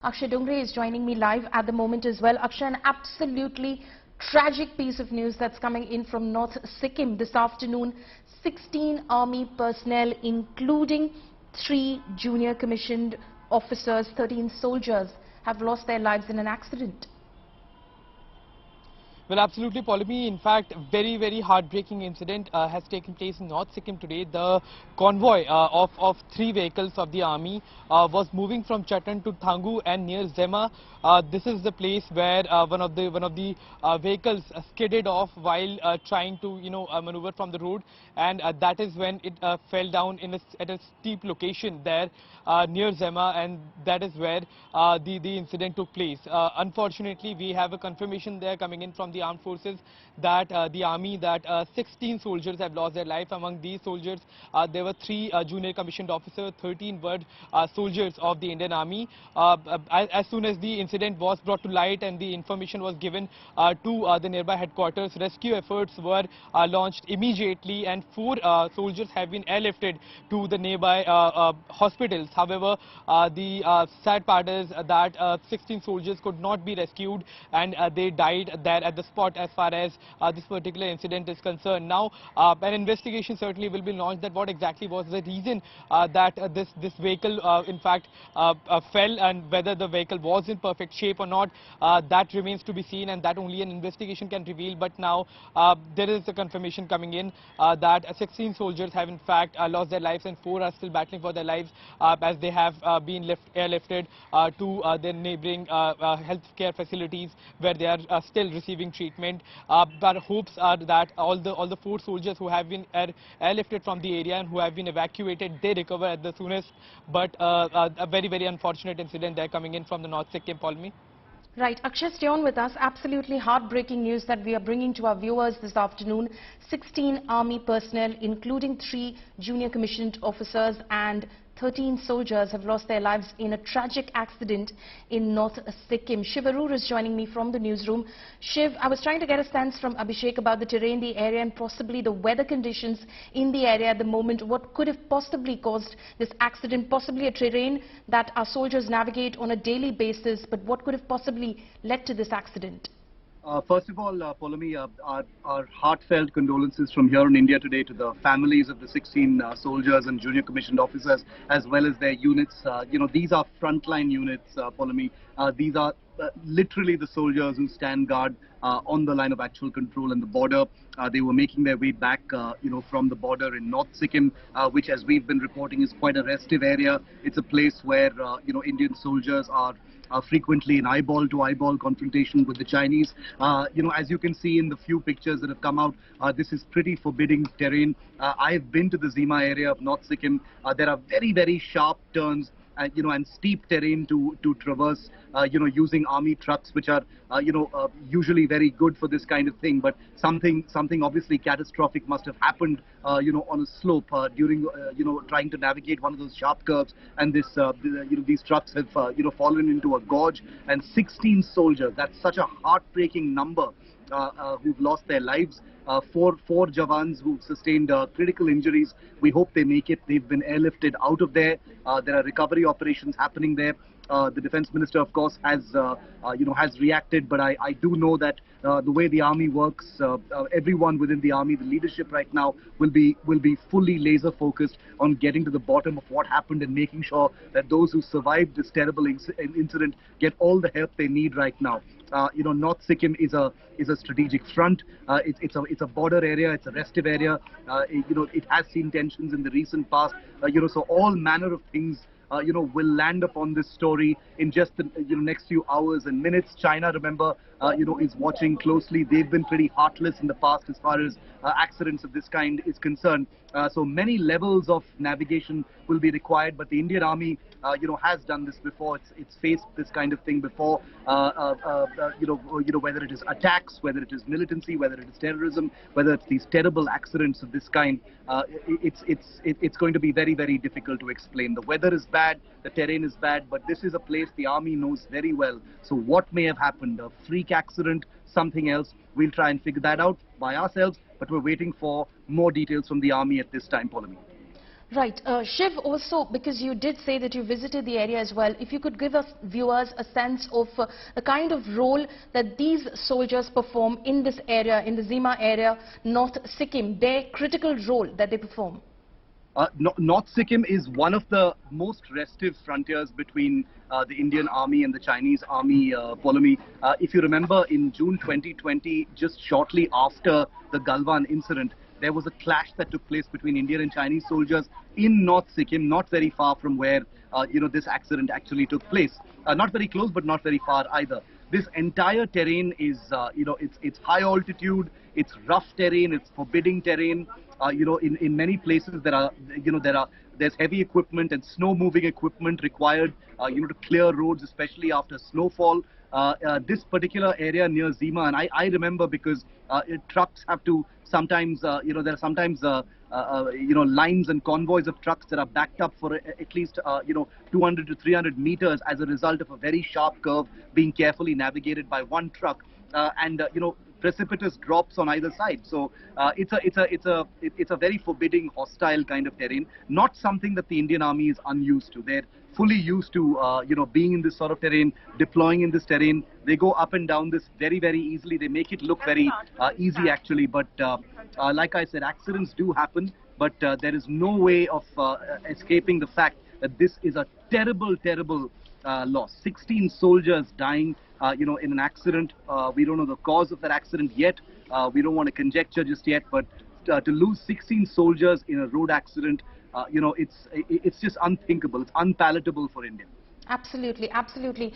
Akshay Dongre is joining me live at the moment as well. Akshay, an absolutely tragic piece of news that's coming in from North Sikkim this afternoon. 16 army personnel, including 3 junior commissioned officers, 13 soldiers, have lost their lives in an accident. Well, absolutely, Polly. In fact, very heartbreaking incident has taken place in North Sikkim today. The convoy of 3 vehicles of the army was moving from Chatten to Thangu and near Zema. This is the place where one of the vehicles skidded off while trying to maneuver from the road, and that is when it fell down at a steep location there near Zema, and that is where the incident took place. Unfortunately, we have a confirmation there coming in from the armed forces that the army that 16 soldiers have lost their life. Among these soldiers, there were 3 junior commissioned officers, 13 were soldiers of the Indian Army. As soon as the incident was brought to light and the information was given to the nearby headquarters, rescue efforts were launched immediately, and 4 soldiers have been airlifted to the nearby hospitals. However, the sad part is that 16 soldiers could not be rescued, and they died there at the spot as far as this particular incident is concerned. Now, an investigation certainly will be launched that what exactly was the reason that this vehicle in fact fell, and whether the vehicle was in perfect shape or not, that remains to be seen, and that only an investigation can reveal. But now there is a confirmation coming in that 16 soldiers have in fact lost their lives, and 4 are still battling for their lives as they have been airlifted to their neighboring healthcare facilities where they are still receiving treatment. But hopes are that all the 4 soldiers who have been airlifted from the area and who have been evacuated, they recover at the soonest. But a very unfortunate incident there coming in from the North Sikkim, Polmi. Right, Akshay, stay on with us. Absolutely heartbreaking news that we are bringing to our viewers this afternoon. 16 army personnel, including 3 junior commissioned officers and 13 soldiers, have lost their lives in a tragic accident in North Sikkim. Shiv Arur is joining me from the newsroom. Shiv, I was trying to get a sense from Abhishek about the terrain, the area, and possibly the weather conditions in the area at the moment. What could have possibly caused this accident? Possibly a terrain that our soldiers navigate on a daily basis, but what could have possibly led to this accident? First of all, Polami, our heartfelt condolences from here in India today to the families of the 16 soldiers and junior commissioned officers, as well as their units. These are frontline units, Polami. These are literally the soldiers who stand guard on the line of actual control and the border. They were making their way back, from the border in North Sikkim, which, as we've been reporting, is quite a restive area. It's a place where, Indian soldiers are frequently in eyeball-to-eyeball confrontation with the Chinese. As you can see in the few pictures that have come out, this is pretty forbidding terrain. I've been to the Zema area of North Sikkim. There are very sharp turns, and steep terrain to traverse, using army trucks, which are, usually very good for this kind of thing. But something obviously catastrophic must have happened, on a slope during, trying to navigate one of those sharp curves. And this, these trucks have, fallen into a gorge. And 16 soldiers, that's such a heartbreaking number, who've lost their lives. 4 Jawans who've sustained critical injuries. We hope they make it. They've been airlifted out of there. There are recovery operations happening there. The Defense Minister, of course, has reacted. But I do know that the way the army works, everyone within the army, the leadership right now, will be fully laser focused on getting to the bottom of what happened and making sure that those who survived this terrible incident get all the help they need right now. North Sikkim is a strategic front. It's a border area. It's a restive area. It has seen tensions in the recent past. So all manner of things will land upon this story in just the next few hours and minutes. China, remember, is watching closely. They've been pretty heartless in the past as far as accidents of this kind is concerned. So many levels of navigation will be required, but the Indian Army, has done this before. It's faced this kind of thing before. Whether it is attacks, whether it is militancy, whether it is terrorism, whether it's these terrible accidents of this kind, it's going to be very difficult to explain. The weather is bad, the terrain is bad, but this is a place the army knows very well. So what may have happened? A freak accident, something else? We'll try and figure that out by ourselves, but we're waiting for more details from the army at this time, Polami. Right. Shiv, also, because you did say that you visited the area as well, if you could give us viewers a sense of the kind of role that these soldiers perform in this area, in the Zema area, North Sikkim, their critical role that they perform. North Sikkim is one of the most restive frontiers between the Indian Army and the Chinese Army, Polomi. If you remember, in June 2020, just shortly after the Galwan incident, there was a clash that took place between Indian and Chinese soldiers in North Sikkim, not very far from where this accident actually took place. Not very close, but not very far either. This entire terrain is, it's high altitude, it's rough terrain, it's forbidding terrain. In many places there's heavy equipment and snow moving equipment required, to clear roads, especially after snowfall. This particular area near Zema, and I remember because trucks have to sometimes, there are sometimes, lines and convoys of trucks that are backed up for at least, 200 to 300 meters as a result of a very sharp curve being carefully navigated by one truck. Precipitous drops on either side. So it's a very forbidding, hostile kind of terrain. Not something that the Indian Army is unused to. They're fully used to being in this sort of terrain, deploying in this terrain. They go up and down this very, very easily. They make it look very easy actually. But like I said, accidents do happen. But there is no way of escaping the fact that this is a terrible, terrible loss. 16 soldiers dying, in an accident. We don't know the cause of that accident yet. We don't want to conjecture just yet, but to lose 16 soldiers in a road accident, it's just unthinkable. It's unpalatable for India. Absolutely, absolutely.